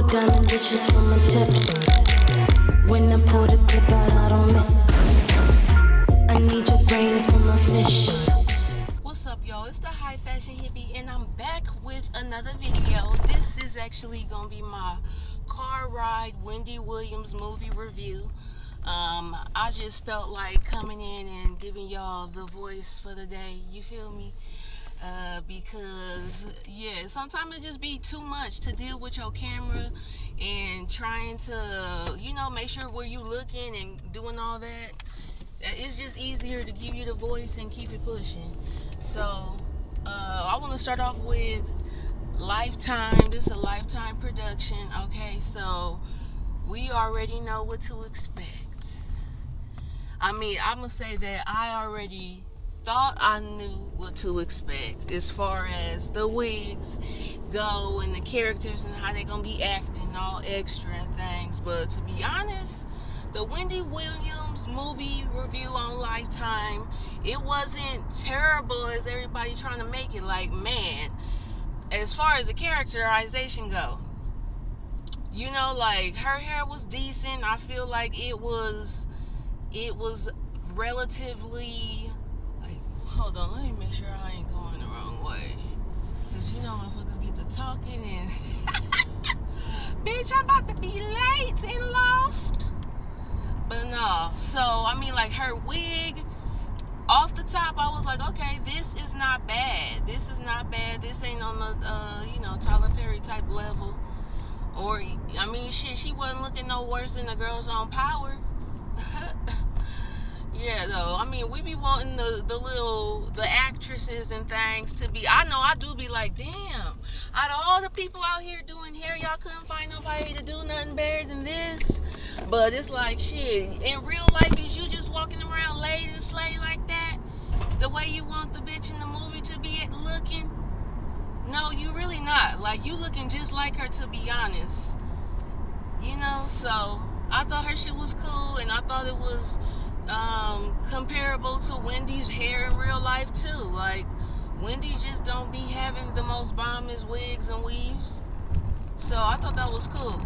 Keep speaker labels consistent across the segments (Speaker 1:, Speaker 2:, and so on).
Speaker 1: diamond dishes for my tips. When I pour the click out, I don't miss. I need your brains for my fish.
Speaker 2: What's up, y'all? It's the High Fashion Hippie, and I'm back with another video. This is actually gonna be my car ride Wendy Williams movie review. I just felt like coming in and giving y'all the voice for the day. You feel me? Because yeah, sometimes it just be too much to deal with your camera and trying to, make sure where you looking and doing all that. It's just easier to give you the voice and keep it pushing. So I want to start off with Lifetime. This is a Lifetime production. Okay, so we already know what to expect. I'm gonna say that I already thought I knew what to expect as far as the wigs go and the characters and how they're gonna be acting all extra and things. But to be honest, the Wendy Williams movie review on Lifetime, it wasn't terrible as everybody trying to make it. Like, man, as far as the characterization go, like her hair was decent. I feel like it was relatively, like, hold on, let me make sure I ain't going the wrong way, because motherfuckers get to talking and bitch, I'm about to be late and lost. But no, so like her wig off the top, I was like, okay, this is not bad. This ain't on the Tyler Perry type level. Or shit, she wasn't looking no worse than the girls on Power. Yeah, though, we be wanting the actresses and things to be, I know I do be like, damn, out of all the people out here doing hair, y'all couldn't find nobody to do nothing better than this. But it's like, shit, in real life, is you just walking around laid and slay like that, the way you want the bitch in the movie to be looking? No, you really not. Like, you looking just like her, to be honest. So I thought her shit was cool, and I thought it was comparable to Wendy's hair in real life too. Like, Wendy just don't be having the most bombest wigs and weaves. So I thought that was cool.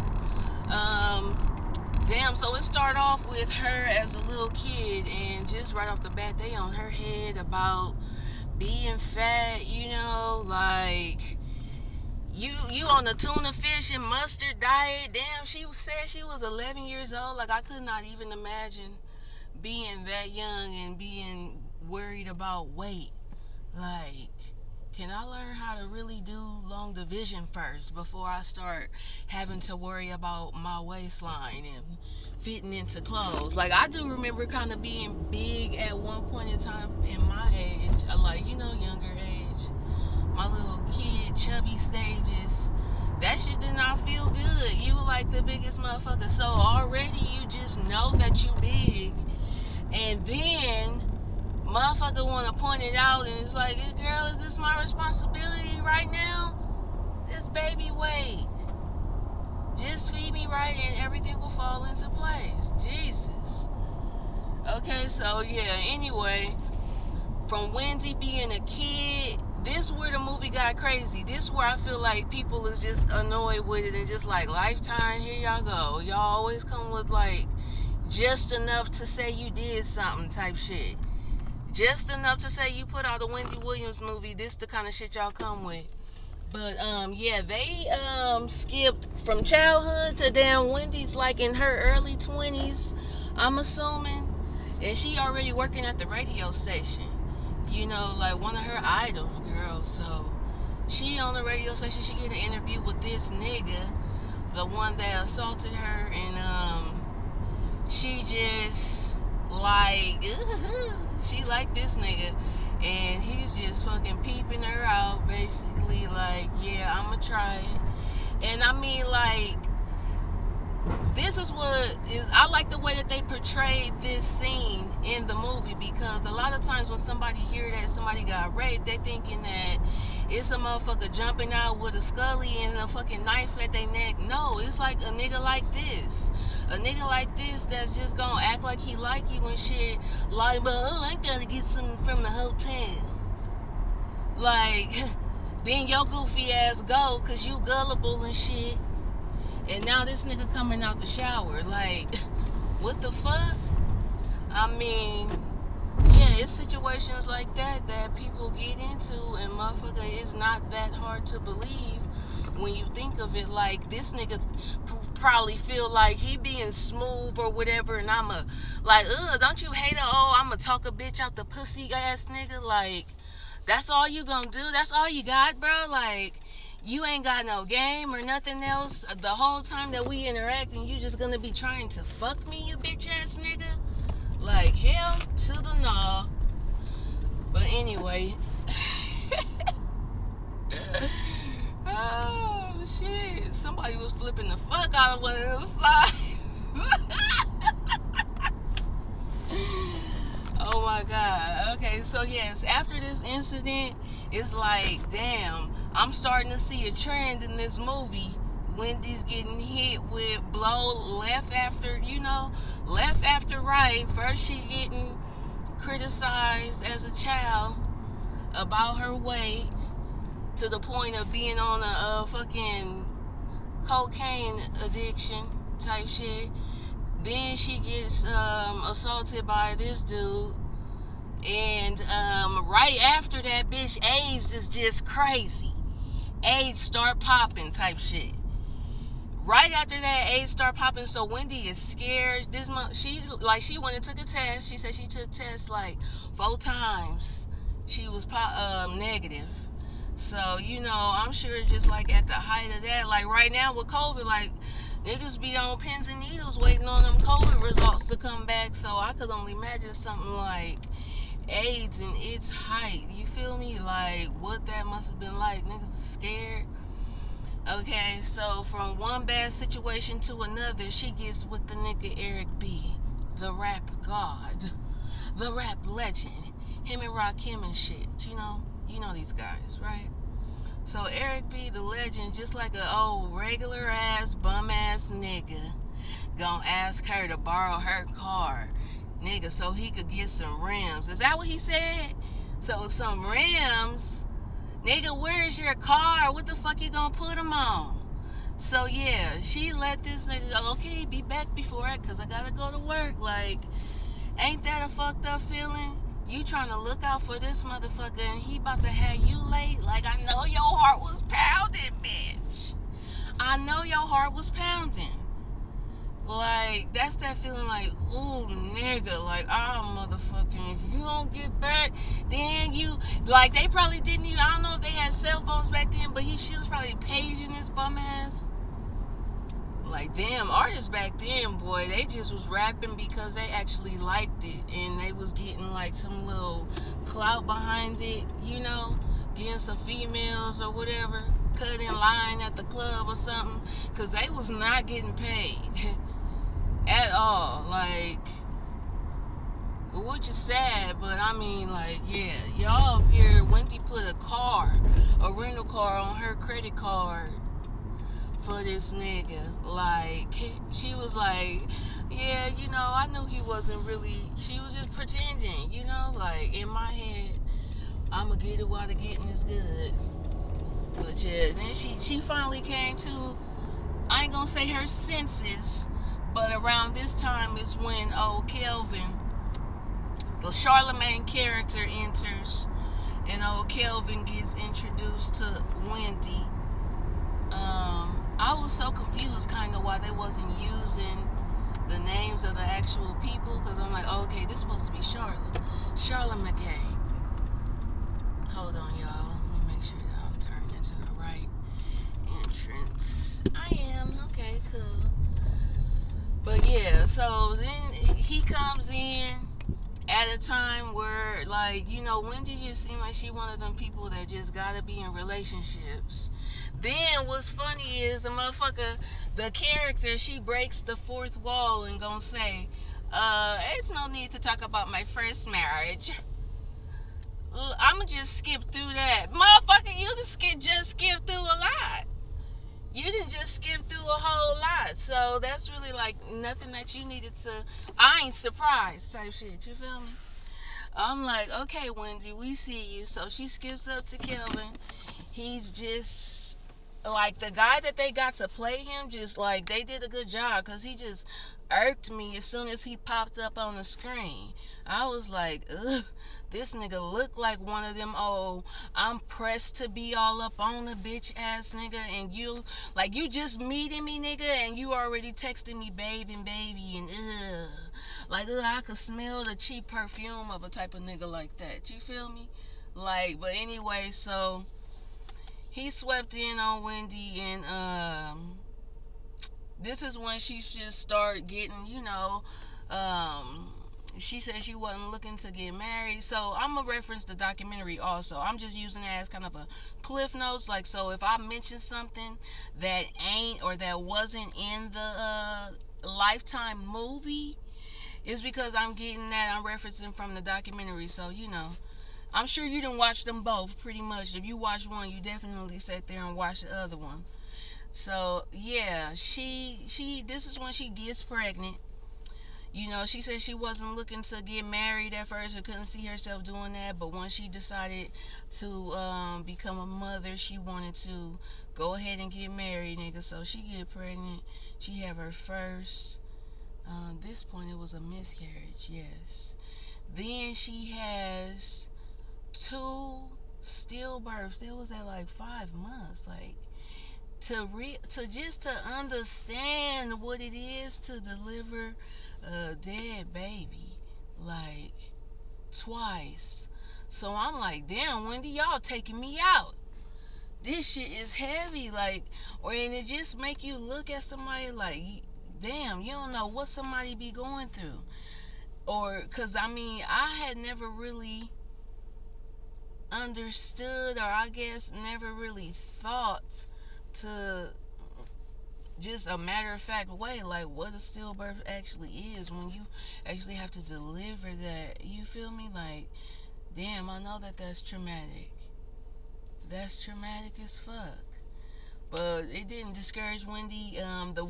Speaker 2: So it started off with her as a little kid, and just right off the bat, they on her head about being fat, like, you on the tuna fish and mustard diet. Damn, she said she was 11 years old. Like, I could not even imagine being that young and being worried about weight. Like, can I learn how to really do long division first before I start having to worry about my waistline and fitting into clothes? Like, I do remember kind of being big at one point in time in my age, like, younger age, my little kid chubby stages. That shit did not feel good. You were like the biggest motherfucker, so already you just know that you big, and then motherfucker want to point it out, and it's like, girl, is this my responsibility right now? This baby weight. Just feed me right and everything will fall into place. Jesus. Okay, so yeah, anyway, from Wendy being a kid, this is where the movie got crazy. This is where I feel like people is just annoyed with it and just like, Lifetime, here y'all go. Y'all always come with like just enough to say you did something type shit. Just enough to say you put out a Wendy Williams movie. This the kind of shit y'all come with. But yeah, they skipped from childhood to damn Wendy's like in her early 20s, I'm assuming. And she already working at the radio station. Like one of her idols, girl. So she on the radio station, she get an interview with this nigga, the one that assaulted her, and she just like she like this nigga, and he's just fucking peeping her out, basically like, yeah, I'ma try it. And like, this is what is, I like the way that they portrayed this scene in the movie, because a lot of times when somebody hear that somebody got raped, they thinking that it's a motherfucker jumping out with a scully and a fucking knife at their neck. No, it's like a nigga like this. A nigga like this that's just gonna act like he like you and shit. Like, but I gotta get some from the hotel. Like, then your goofy ass go, cause you gullible and shit. And now this nigga coming out the shower. Like, what the fuck? I mean, yeah, it's situations like that that people get into, and motherfucker, it's not that hard to believe when you think of it. Like, this nigga probably feel like he being smooth or whatever, and I'm a, like, don't you hate it? Oh, I'm gonna talk a bitch out the pussy ass nigga. Like, that's all you gonna do? That's all you got, bro? Like, you ain't got no game or nothing else the whole time that we interacting. You just gonna be trying to fuck me, you bitch ass nigga? Like, hell to the no. But anyway. Oh, shit. Somebody was flipping the fuck out of one of them sides. Oh, my God. Okay, so, yes, after this incident, it's like, damn, I'm starting to see a trend in this movie. Wendy's getting hit with blow left after, left after right. First she getting criticized as a child about her weight to the point of being on a fucking cocaine addiction type shit. Then she gets assaulted by this dude. And right after that, bitch, AIDS is just crazy. AIDS start popping type shit. Right after that, AIDS start popping, so Wendy is scared. This month, she went and took a test. She said she took tests like 4 times. She was negative. So, I'm sure just like at the height of that, like right now with COVID, like niggas be on pins and needles waiting on them COVID results to come back. So I could only imagine something like AIDS in its height. You feel me? Like what that must have been like. Niggas scared. Okay, so from one bad situation to another, she gets with the nigga Eric B, the rap god, the rap legend. Him and Rakim and shit. You know these guys, right? So Eric B, the legend, just like a old regular ass bum ass nigga, gonna ask her to borrow her car, nigga, so he could get some rims. Is that what he said? So some rims. Nigga, where's your car? What the fuck you gonna put them on? So yeah, she let this nigga go, okay, be back before it, cause I gotta go to work. Like, ain't that a fucked up feeling? You trying to look out for this motherfucker and he about to have you late? Like, I know your heart was pounding, bitch. I know your heart was pounding. Like, that's that feeling like, ooh, nigga, like, motherfucking, if you don't get back, then you, like, they probably didn't even, I don't know if they had cell phones back then, but she was probably paging this bum ass. Like, damn, artists back then, boy, they just was rapping because they actually liked it, and they was getting, like, some little clout behind it, getting some females or whatever, cut in line at the club or something, because they was not getting paid. At all, like, which is sad, but I mean, like, yeah, y'all up here, Wendy put a rental car on her credit card for this nigga. Like, she was like, yeah, I knew he wasn't really, she was just pretending, like, in my head, I'ma get it while the getting is good. But yeah, then she finally came to, I ain't gonna say her senses, but around this time is when old Kelvin, the Charlemagne character, enters, and old Kelvin gets introduced to Wendy. I was so confused kind of why they wasn't using the names of the actual people, because I'm like, oh, okay, this is supposed to be Charlemagne. Hold on, y'all. Let me make sure that I'm turning into the right entrance. I am. Okay, cool. But yeah, so then he comes in at a time where, like, Wendy just seemed like she one of them people that just gotta be in relationships. Then what's funny is the motherfucker, the character, she breaks the fourth wall and gonna say, it's no need to talk about my first marriage. I'ma just skip through that. Motherfucker, you just skip through a lot. You didn't just skip through a whole lot. So that's really like nothing that you needed to, I ain't surprised type shit. You feel me? I'm like, okay, Wendy, we see you. So she skips up to Kelvin. He's just like the guy that they got to play him, just like they did a good job, because he just irked me as soon as he popped up on the screen. I was like, ugh, this nigga looked like one of them old I'm pressed to be all up on a bitch ass nigga, and you like you just meeting me nigga and you already texting me babe and baby and like I could smell the cheap perfume of a type of nigga like that. You feel me? Like, but anyway, so he swept in on Wendy, and this is when she should start getting, she said she wasn't looking to get married. So I'm gonna reference the documentary also. I'm just using it as kind of a cliff notes. Like, so if I mention something that ain't or that wasn't in the Lifetime movie, it's because I'm getting that, I'm referencing from the documentary. So, I'm sure you didn't watch them both pretty much. If you watched one, you definitely sat there and watched the other one. So yeah, she this is when she gets pregnant. She said she wasn't looking to get married at first, or couldn't see herself doing that. But once she decided to become a mother, she wanted to go ahead and get married, nigga. So she get pregnant. She have her first. This point, it was a miscarriage. Yes. Then she has 2 stillbirths. It was at like 5 months. Like, to just to understand what it is to deliver a dead baby, like, twice. So I'm like, damn, Wendy, y'all taking me out. This shit is heavy, like, and it just make you look at somebody like, damn, you don't know what somebody be going through. Or, cause I mean, I had never really understood, or I guess never really thought to just a matter of fact way, like what a stillbirth actually is when you actually have to deliver that. You feel me? Like, damn, I know that that's traumatic. That's traumatic as fuck. But it didn't discourage Wendy.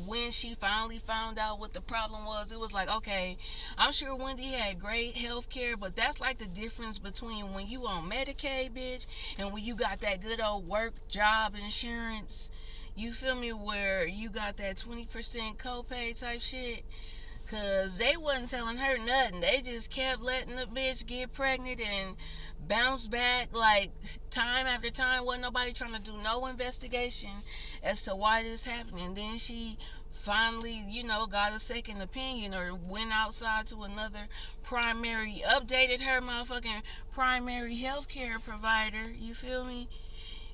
Speaker 2: When she finally found out what the problem was, it was like, okay, I'm sure Wendy had great health care, but that's like the difference between when you on Medicaid, bitch, and when you got that good old work job insurance. You feel me? Where you got that 20% copay type shit. Cause they wasn't telling her nothing. They just kept letting the bitch get pregnant and bounce back like time after time. Wasn't nobody trying to do no investigation as to why this happened. And then she finally, got a second opinion, or went outside to another primary, updated her motherfucking primary healthcare provider. You feel me?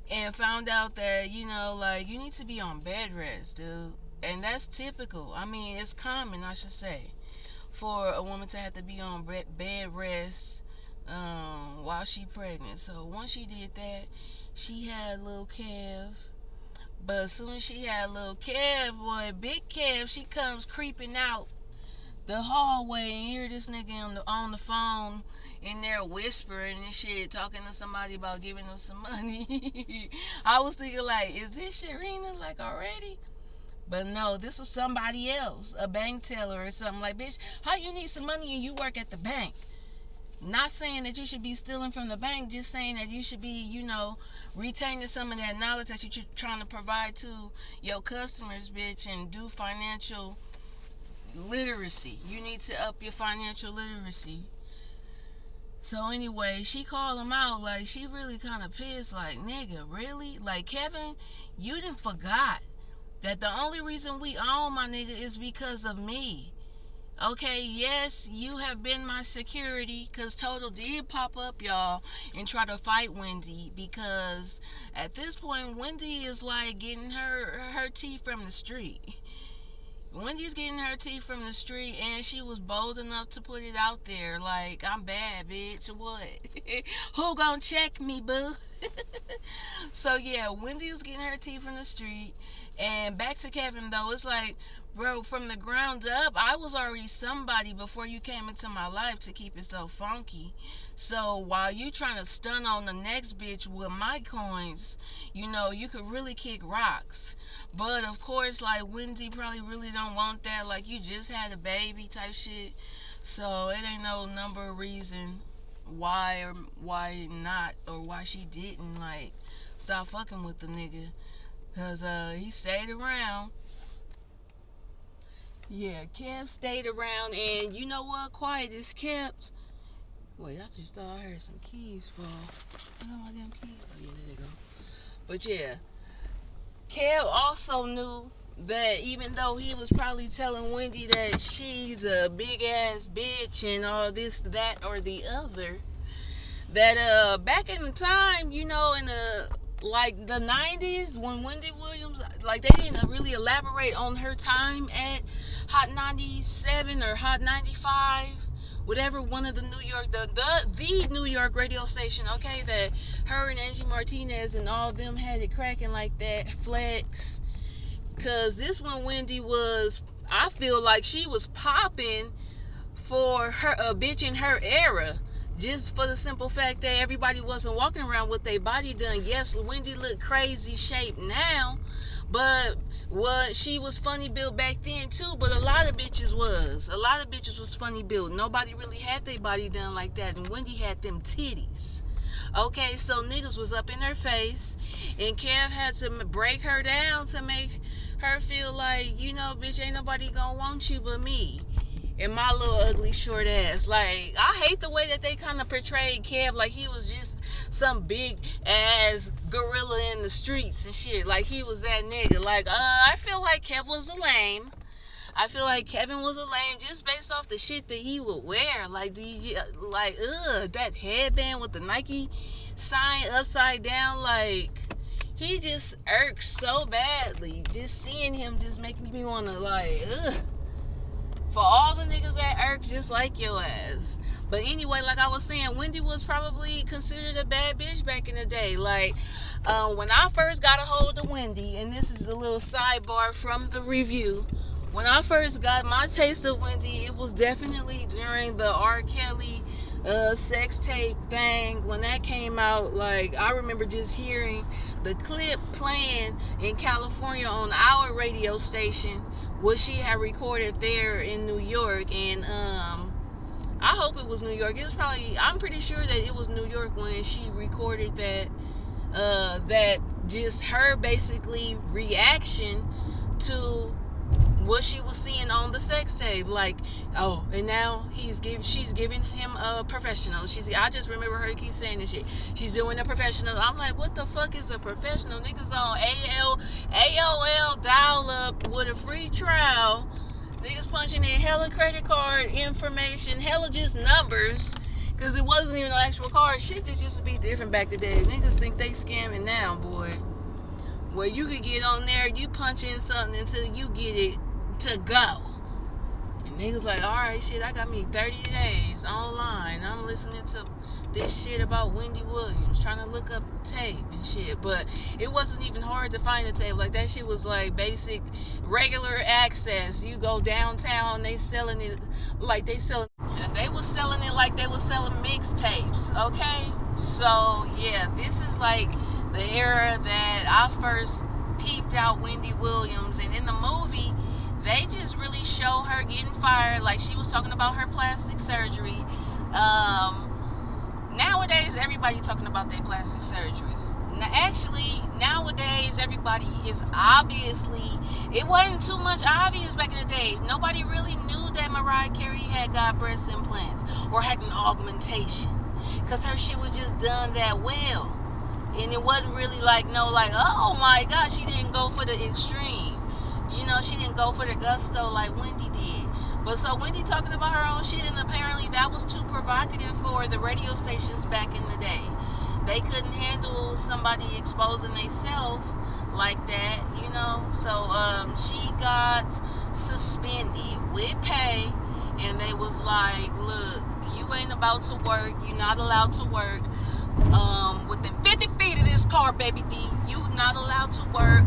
Speaker 2: And found out that, like, you need to be on bed rest, dude. And that's typical. I mean, it's common, I should say, for a woman to have to be on bed rest while she pregnant. So once she did that, she had little Kev. But as soon as she had little Kev, boy, big Kev, she comes creeping out the hallway and hear this nigga on the phone in there whispering and shit, talking to somebody about giving them some money. I was thinking, like, is this Sharina, like, already? But no, this was somebody else, a bank teller or something. Like, bitch, how you need some money and you work at the bank? Not saying that you should be stealing from the bank, just saying that you should be, retaining some of that knowledge that you're trying to provide to your customers, bitch, and do financial literacy. You need to up your financial literacy. So anyway, she called him out, like, she really kind of pissed, like, nigga, really? Like, Kevin, you done forgot that the only reason we own, my nigga, is because of me. Okay, yes, you have been my security, because Total did pop up, y'all, and try to fight Wendy, because at this point, Wendy is like getting her tea from the street. Wendy's getting her tea from the street, and she was bold enough to put it out there, like, I'm bad, bitch, what? Who gonna check me, boo? So yeah, Wendy was getting her tea from the street. And back to Kevin, though, it's like, bro, from the ground up, I was already somebody before you came into my life to keep it so funky. So while you trying to stun on the next bitch with my coins, you could really kick rocks. But of course, like, Wendy probably really don't want that. Like, you just had a baby type shit. So it ain't no number of reason why not, or why she didn't, like, stop fucking with the nigga. Because he stayed around. Yeah, Kev stayed around, and you know what? Quiet is kept. Wait, I just thought I heard some keys fall. I know my damn keys. Oh, yeah, there they go. But yeah, Kev also knew that even though he was probably telling Wendy that she's a big ass bitch and all this, that, or the other, that back in the time, you know, in the like the 90s, when Wendy Williams, like, they didn't really elaborate on her time at Hot 97 or Hot 95, whatever, one of the New York, the New York radio station, okay, that her and Angie Martinez and all of them had it cracking like that, Flex. Because this one, Wendy was, I feel like she was popping for her, a bitch in her era. Just for the simple fact that everybody wasn't walking around with their body done. Yes, Wendy looked crazy shaped now, but she was funny built back then too. But a lot of bitches was funny built. Nobody really had their body done like that, and Wendy had them titties. Okay, so niggas was up in her face, and Kev had to break her down to make her feel like, you know, bitch, ain't nobody gonna want you but me and my little ugly short ass. Like, I hate the way that they kind of portrayed Kev like he was just some big ass gorilla in the streets and shit. Like he was that nigga. Like, I feel like Kev was a lame. I feel like Kevin was a lame just based off the shit that he would wear. Like, that headband with the Nike sign upside down. Like, he just irks so badly. Just seeing him just make me want to, like, for all the niggas that irk just like your ass. But anyway, like I was saying, Wendy was probably considered a bad bitch back in the day. Like, when I first got a hold of Wendy, and this is a little sidebar from the review, when I first got my taste of Wendy, it was definitely during the R. Kelly sex tape thing. When that came out, like, I remember just hearing the clip playing in California on our radio station, what she had recorded there in New York. And I hope it was New York. It was probably, I'm pretty sure that it was New York when she recorded that, that just her basically reaction to what she was seeing on the sex tape. Like, oh, and now she's giving him a professional. I just remember her keep saying this shit. She's doing a professional. I'm like, what the fuck is a professional? Niggas on AOL dial up with a free trial. Niggas punching in hella credit card information, hella just numbers, because it wasn't even an actual card. Shit just used to be different back in the day. Niggas think they scamming now, boy. Where you could get on there, you punch in something until you get it to go. And niggas like, alright, shit, I got me 30 days online. I'm listening to this shit about Wendy Williams, trying to look up tape and shit. But it wasn't even hard to find the tape. Like, that shit was like basic, regular access. You go downtown, they selling it like they selling. They was selling it like they was selling mixtapes. Okay, so yeah, this is like the era that I first peeped out Wendy Williams. And in the movie, they just really show her getting fired. Like, she was talking about her plastic surgery. Nowadays, everybody talking about their plastic surgery. Actually, nowadays, everybody is obviously, it wasn't too much obvious back in the day. Nobody really knew that Mariah Carey had got breast implants or had an augmentation, because her shit was just done that well. And it wasn't really like, oh my God, she didn't go for the extreme. You know, she didn't go for the gusto like Wendy did. But so Wendy talking about her own shit, and apparently that was too provocative for the radio stations back in the day. They couldn't handle somebody exposing themselves like that, you know. So she got suspended with pay, and they was like, look, you ain't about to work. You're not allowed to work within 50 feet of this car, baby D. You not allowed to work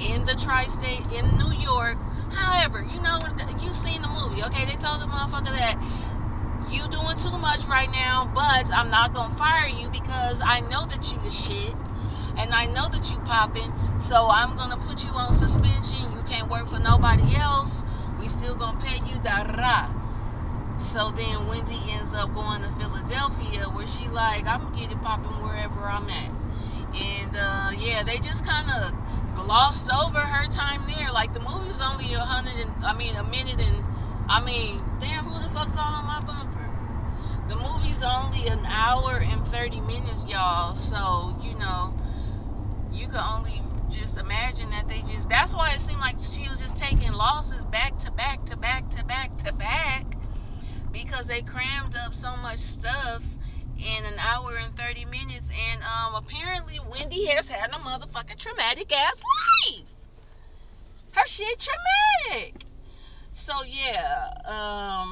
Speaker 2: in the tri-state in New York. However, you know, you seen the movie, okay? They told the motherfucker that you doing too much right now, but I'm not gonna fire you because I know that you the shit and I know that you popping, so I'm gonna put you on suspension. You can't work for nobody else. We still gonna pay you, da-da-da. So then Wendy ends up going to Philadelphia, where she like, I'm gonna get it popping wherever I'm at. And yeah, they just kind of glossed over her time there. Like the movie was only a minute and damn, who the fuck's all on my bumper? The movie's only an hour and 30 minutes, y'all. So, you can only just imagine that that's why it seemed like she was just taking losses back to back to back to back to back, because they crammed up so much stuff in an hour and 30 minutes. And apparently Wendy has had a motherfucking traumatic ass life. Her shit traumatic. So yeah,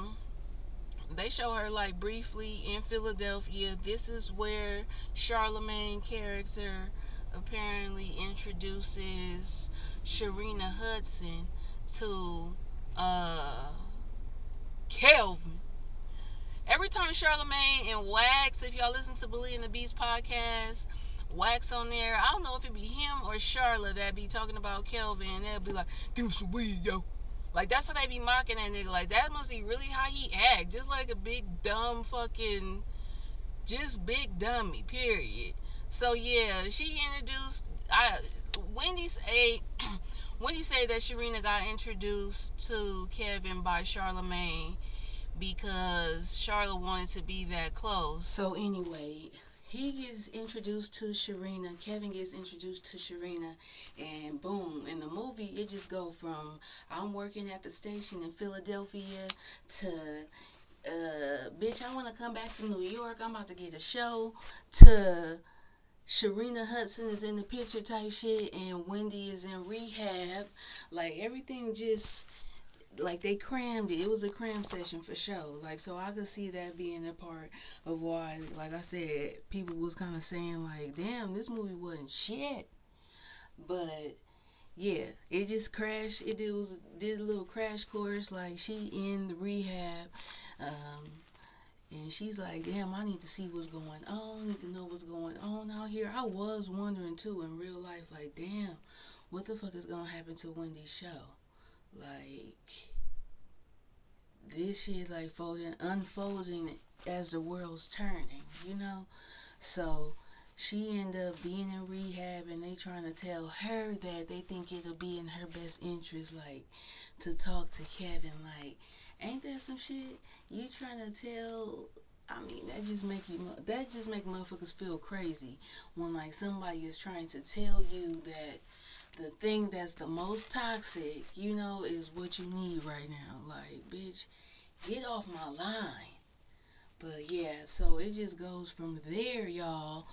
Speaker 2: they show her like briefly in Philadelphia. This is where Charlemagne character apparently introduces Sharina Hudson to Kelvin. Every time Charlemagne and Wax, if y'all listen to Bully and the Beast podcast, Wax on there, I don't know if it be him or Charlotte that be talking about Kelvin, and they'll be like, give me some weed, yo. Like, that's how they be mocking that nigga. Like, that must be really how he act. Just like a big, dumb fucking, just big dummy, period. So, yeah, she introduced, Wendy say that Sharina got introduced to Kevin by Charlemagne because Charlotte wanted to be that close. So, anyway, he gets introduced to Sharina, Kevin gets introduced to Sharina, and boom, in the movie, it just go from, I'm working at the station in Philadelphia to, bitch, I want to come back to New York, I'm about to get a show, to Sharina Hudson is in the picture type shit, and Wendy is in rehab. Like, everything just, like, they crammed it. It was a cram session for sure. Like, so I could see that being a part of why, like I said, people was kind of saying, like, damn, this movie wasn't shit. But, yeah, it just crashed. Did a little crash course. Like, she in the rehab. And she's like, damn, I need to see what's going on. I need to know what's going on out here. I was wondering, too, in real life, like, damn, what the fuck is going to happen to Wendy's show? Like, this shit, like, unfolding as the world's turning, So, she ended up being in rehab, and they trying to tell her that they think it'll be in her best interest, like, to talk to Kevin. Like, ain't that some shit? You trying to tell... that just make motherfuckers feel crazy when, like, somebody is trying to tell you that the thing that's the most toxic, is what you need right now. Like, bitch, get off my line. But yeah, so it just goes from there, y'all,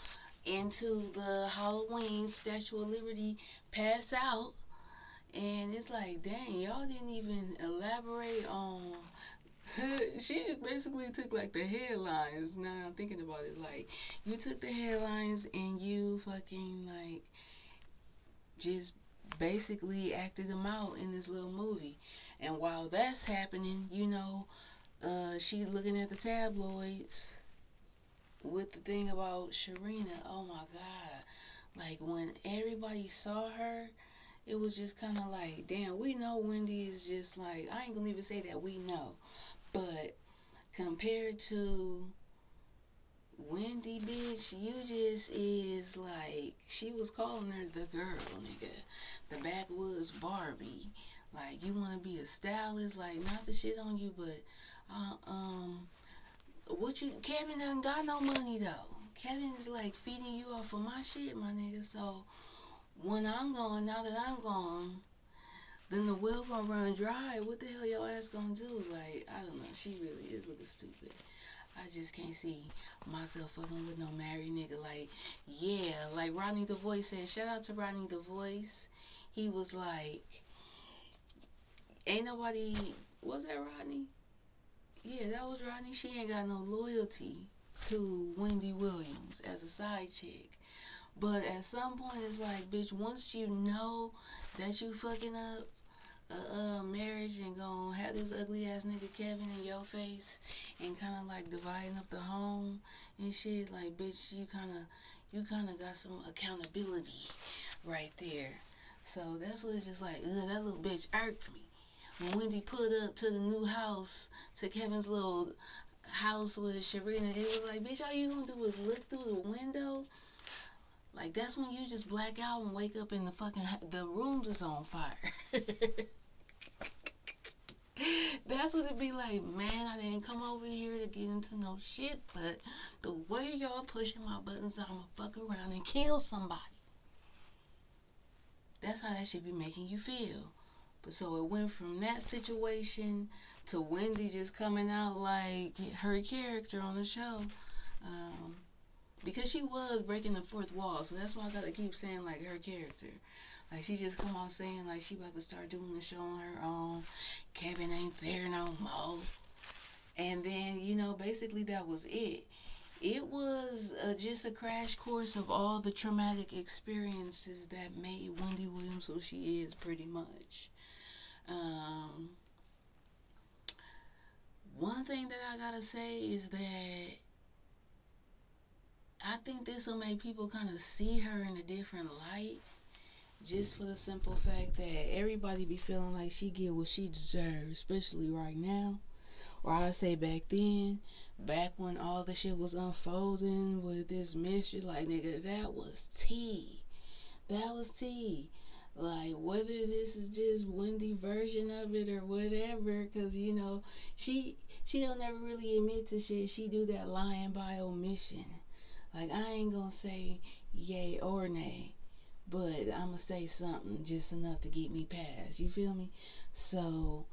Speaker 2: into the Halloween Statue of Liberty pass out. And it's like, dang, y'all didn't even elaborate on... She just basically took, like, the headlines. Now I'm thinking about it. Like, you took the headlines and you fucking, like, just basically acted them out in this little movie. And while that's happening, she looking at the tabloids with the thing about Sharina. Oh my God. Like, when everybody saw her, it was just kind of like, damn, we know Wendy is just like, I ain't gonna even say that we know. But compared to Wendy, bitch, you just is like, she was calling her the girl, nigga. The backwoods Barbie. Like, you want to be a stylist, like, not to shit on you, but, Kevin doesn't got no money, though. Kevin is, like, feeding you off of my shit, my nigga. So, when I'm gone, now that I'm gone, then the well gonna run dry. What the hell your ass gonna do? Like, I don't know. She really is looking stupid. I just can't see myself fucking with no married nigga. Like, yeah, like Rodney the Voice said. Shout out to Rodney the Voice. He was like, ain't nobody... Was that Rodney? Yeah, that was Rodney. She ain't got no loyalty to Wendy Williams as a side chick. But at some point, it's like, bitch, once you know that you fucking up a marriage and gonna have this ugly ass nigga Kevin in your face and kind of like dividing up the home and shit, like, bitch, you kind of got some accountability right there. So that's what just like, that little bitch irked me. When Wendy put up to the new house, to Kevin's little house with Sharina, it was like, bitch, all you gonna do is look through the window? Like, that's when you just black out and wake up and the room is on fire. That's what it be like, man. I didn't come over here to get into no shit, but the way y'all pushing my buttons, I'ma fuck around and kill somebody. That's how that should be making you feel. But so it went from that situation to Wendy just coming out like her character on the show. Um, because she was breaking the fourth wall, so that's why I gotta keep saying like her character. Like, she just come out saying like she about to start doing the show on her own. Kevin ain't there no more. And then, basically that was it. It was just a crash course of all the traumatic experiences that made Wendy Williams who she is, pretty much. Um, One thing that I gotta say is that I think this will make people kind of see her in a different light. Just for the simple fact that everybody be feeling like she get what she deserves, especially right now. Or I say back then, back when all the shit was unfolding with this mystery, like, nigga, that was tea. That was tea. Like, whether this is just Wendy version of it or whatever, because, she don't ever really admit to shit. She do that lying by omission. Like, I ain't gonna say yay or nay, but I'm gonna say something just enough to get me past. You feel me? So,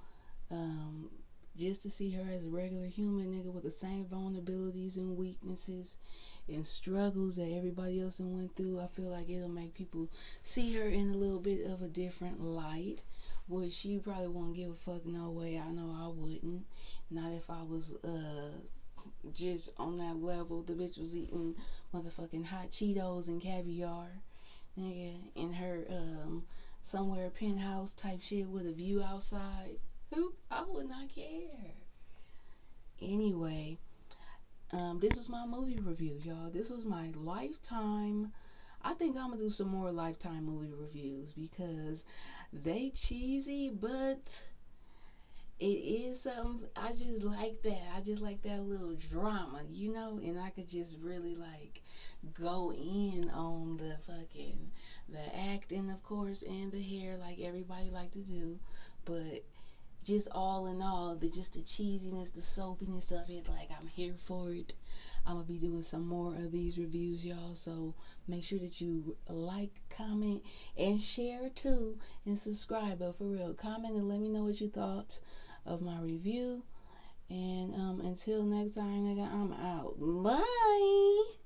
Speaker 2: just to see her as a regular human nigga with the same vulnerabilities and weaknesses and struggles that everybody else went through, I feel like it'll make people see her in a little bit of a different light, which she probably won't give a fuck no way. I know I wouldn't. Not if I was just on that level. The bitch was eating motherfucking hot Cheetos and caviar, nigga, in her somewhere penthouse type shit with a view outside. I would not care. Anyway, this was my movie review, y'all. This was my Lifetime. I think I'm gonna do some more Lifetime movie reviews because they cheesy, but it is something. I just like that. I just like that little drama, and I could just really like go in on the acting, of course, and the hair, like everybody like to do, but just all in all, the cheesiness, the soapiness of it, like, I'm here for it. I'm gonna be doing some more of these reviews, y'all, so make sure that you like, comment, and share too, and subscribe. But for real, comment and let me know what you thought of my review. And until next time, nigga, I'm out. Bye.